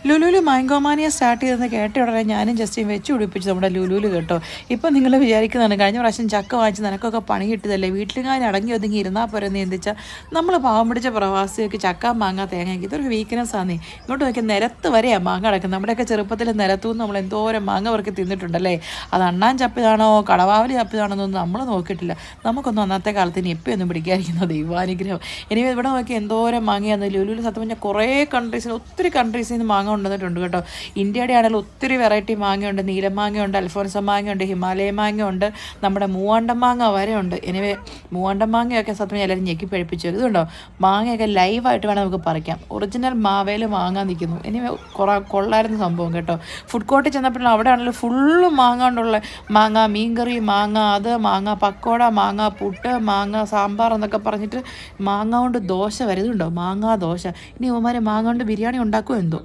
ലുലുലു മാങ്കോമാനിയ start ചെയ്തെന്ന് കേട്ട ഉടനെ ഞാനും ജസ്റ്റിൻ വെച്ച് പിടിപ്പിച്ചു നമ്മുടെ ലുലുലു കേട്ടോ. ഇപ്പം നിങ്ങൾ വിചാരിക്കുന്നതാണ് കഴിഞ്ഞ പ്രാവശ്യം ചക്ക വാങ്ങിച്ച് നിനക്കൊക്കെ പണി കിട്ടിയതല്ലേ, വീട്ടിലുകാർ അടങ്ങി ഒതുങ്ങി ഇരുന്നാൽ പോരെ എന്ന് ചിന്തിച്ചാൽ നമ്മൾ പാവം പിടിച്ച പ്രവാസികൾക്ക് ചക്ക മാങ്ങ തേങ്ങയ്ക്ക് ഇതൊരു വീക്ക്നെസ് ആണ്. ഇങ്ങോട്ട് നോക്കിയാൽ നിരത്ത് വരെയാണ് മാങ്ങ കിടക്കുന്നത്. നമ്മുടെയൊക്കെ ചെറുപ്പത്തിൽ നിരത്തുനിന്ന് നമ്മൾ എന്തോരം മാങ്ങ അവർക്ക് തിന്നിട്ടുണ്ടല്ലേ. അത് അണ്ണാൻ ചപ്പിതാണോ കടവാവലി ചപ്പിതാണോ എന്നൊന്നും നമ്മൾ നോക്കിയിട്ടില്ല. നമുക്കൊന്നും അന്നത്തെ കാലത്ത് ഇനി ഇപ്പം ഒന്നും പിടിക്കാതിരിക്കുന്നത് ദൈവാനുഗ്രഹം. ഇനി ഇവിടെ നോക്കി എന്തോരം മാങ്ങയാണ് ലുലുവിൽ. സത്യം പറഞ്ഞാൽ കുറേ കൺട്രീസിൽ ഒത്തിരി കൺട്രീസിൽ നിന്ന് മാങ്ങ കൊണ്ടുവന്നിട്ടുണ്ട് കേട്ടോ. ഇന്ത്യയുടെ ആണെങ്കിൽ ഒത്തിരി വെറൈറ്റി മാങ്ങയുണ്ട്. നീലമാങ്ങയുണ്ട്, അൽഫോൻസ മാങ്ങയുണ്ട്, ഹിമാലയ മാങ്ങയുണ്ട്, നമ്മുടെ മൂവാണ്ടൻ മാങ്ങ വരെ ഉണ്ട്. എനിവേ മൂവാണ്ടൻ മാങ്ങയൊക്കെ സത്യം എല്ലാവരും ഞെക്കി പഴിപ്പിച്ചു. ഇതുണ്ടോ മാങ്ങയൊക്കെ ലൈവായിട്ട് വേണം നമുക്ക് പറിക്കാം. ഒറിജിനൽ മാവേൽ മാങ്ങാൻ നിൽക്കുന്നു. എനിവേ കൊള്ളായിരുന്നു സംഭവം കേട്ടോ. ഫുഡ് കോർട്ടിൽ ചെന്നപ്പോഴും അവിടെ ആണെങ്കിലും ഫുള്ള് മാങ്ങ കൊണ്ടുള്ള മാങ്ങ മീൻകറി, മാങ്ങ അത്, മാങ്ങ പക്കോട, മാങ്ങ പുട്ട്, മാങ്ങ സാമ്പാർ എന്നൊക്കെ പറഞ്ഞിട്ട് മാങ്ങ കൊണ്ട് ദോശ വരെ. ഇതുണ്ടോ മാങ്ങാ ദോശ. ഇനി ഇവന്മാർ മാങ്ങ കൊണ്ട് ബിരിയാണി ഉണ്ടാക്കുമോ എന്തോ.